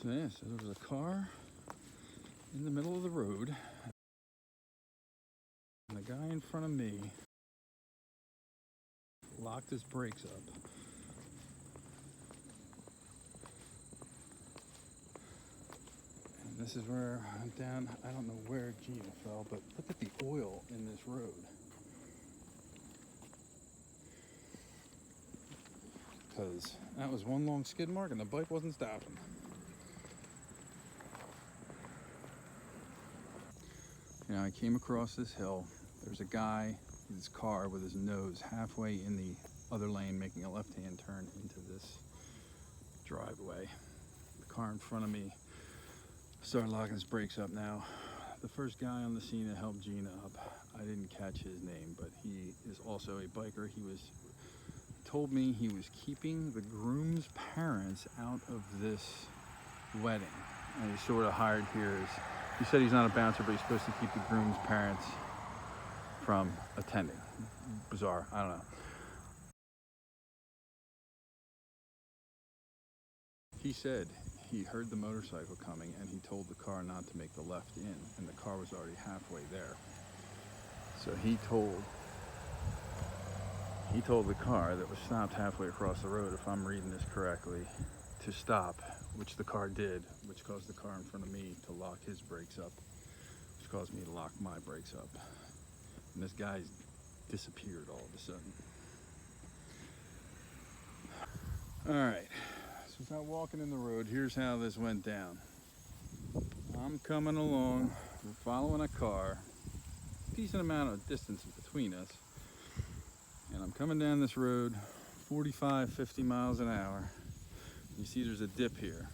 Yeah, so there was a car in the middle of the road, and the guy in front of me locked his brakes up. And this is where I went down. I don't know where Gina fell, but look at the oil in this road. Because that was one long skid mark and the bike wasn't stopping. You know, I came across this hill. There's a guy in his car with his nose halfway in the other lane making a left-hand turn into this driveway. The car in front of me started locking his brakes up now. The first guy on the scene to help Gina up, I didn't catch his name, but he is also a biker. He told me he was keeping the groom's parents out of this wedding. And he's sort of hired here as, he said he's not a bouncer, but he's supposed to keep the groom's parents from attending. Bizarre, I don't know. He said he heard the motorcycle coming and he told the car not to make the left in, and the car was already halfway there. So he told the car that was stopped halfway across the road, if I'm reading this correctly, to stop, which the car did, which caused the car in front of me to lock his brakes up, which caused me to lock my brakes up. And this guy's disappeared all of a sudden. All right, so without walking in the road, here's how this went down. I'm coming along, we're following a car, decent amount of distance between us, and I'm coming down this road 45, 50 miles an hour. You see there's a dip here,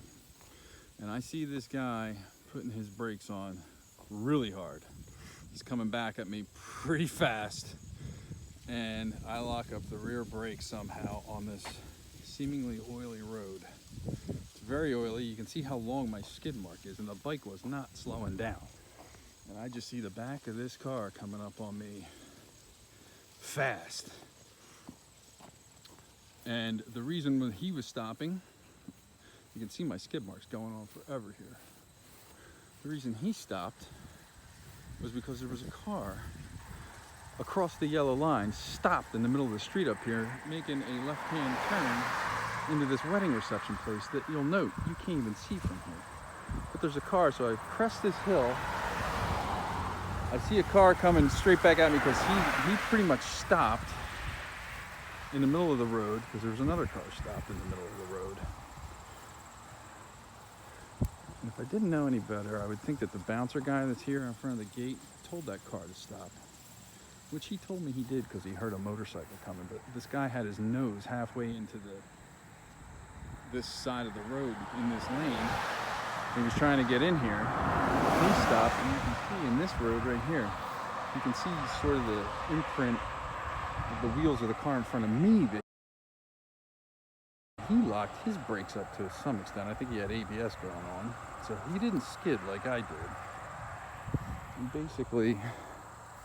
and I see this guy putting his brakes on really hard. He's coming back at me pretty fast, and I lock up the rear brake somehow on this seemingly oily road. It's very oily. You can see how long my skid mark is, and the bike was not slowing down. And I just see the back of this car coming up on me fast. And the reason when he was stopping, you can see my skid marks going on forever here. The reason he stopped was because there was a car across the yellow line, stopped in the middle of the street up here, making a left-hand turn into this wedding reception place that you'll note you can't even see from here. But there's a car, so I crest this hill. I see a car coming straight back at me because he pretty much stopped in the middle of the road because there was another car stopped in the middle of the road. And if I didn't know any better, I would think that the bouncer guy that's here in front of the gate told that car to stop, which he told me he did because he heard a motorcycle coming. But this guy had his nose halfway into this side of the road in this lane. He was trying to get in here. He stopped, and you can see in this road right here, you can see sort of the imprint of the wheels of the car in front of me. That he locked his brakes up to some extent. I think he had ABS going on, so he didn't skid like I did. And basically,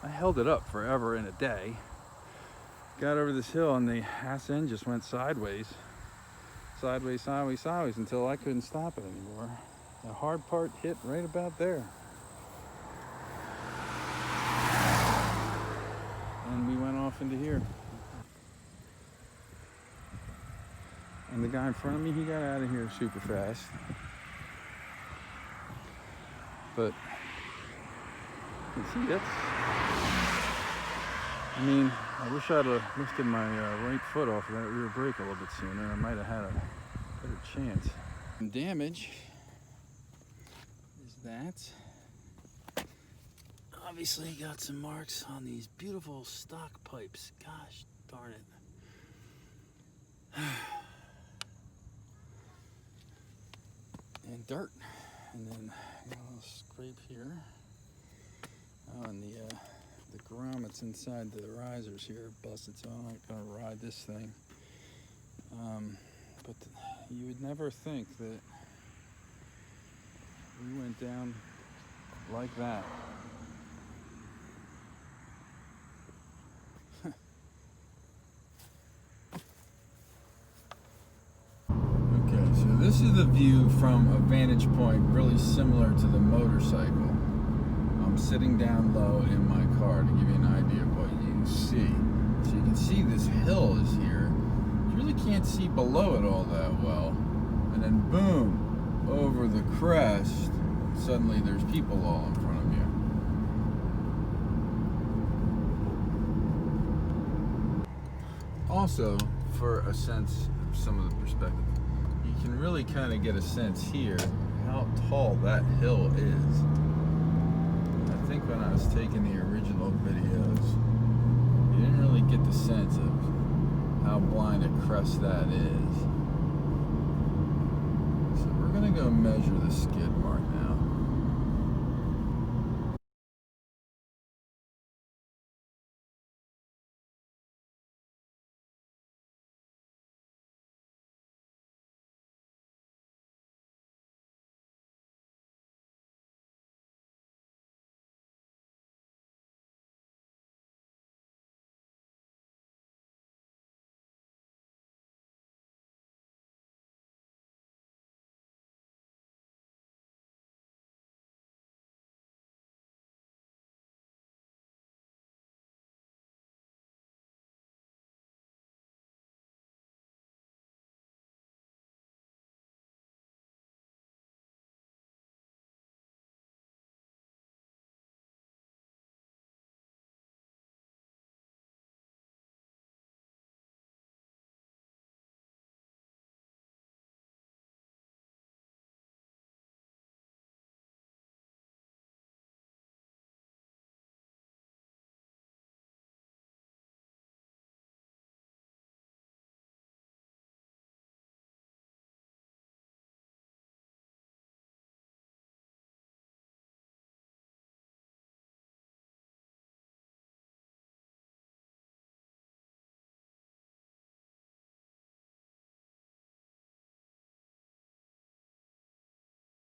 I held it up forever and a day. Got over this hill, and the ass end just went sideways. Sideways, sideways, sideways, until I couldn't stop it anymore. The hard part hit right about there. And we went off into here. And the guy in front of me, he got out of here super fast. But, you can see I mean, I wish I'd have lifted my right foot off of that rear brake a little bit sooner. I might have had a better chance. Damage is that. Obviously got some marks on these beautiful stock pipes. Gosh darn it. And dirt. And then a little scrape here. Oh, and the grommets inside the risers here busted, so I'm not gonna ride this thing. But you would never think that we went down like that. Okay, so this this is the view from a vantage point really similar to the motorcycle. I'm sitting down low in my car to give you an idea of what you see. So you can see this hill is here. You really can't see below it all that well. And then boom, over the crest, suddenly there's people all in front of you. Also, for a sense of some of the perspective, you can really kind of get a sense here how tall that hill is. I think when I was taking the original videos, you didn't really get the sense of how blind a crest that is. So we're gonna go measure the skid mark now.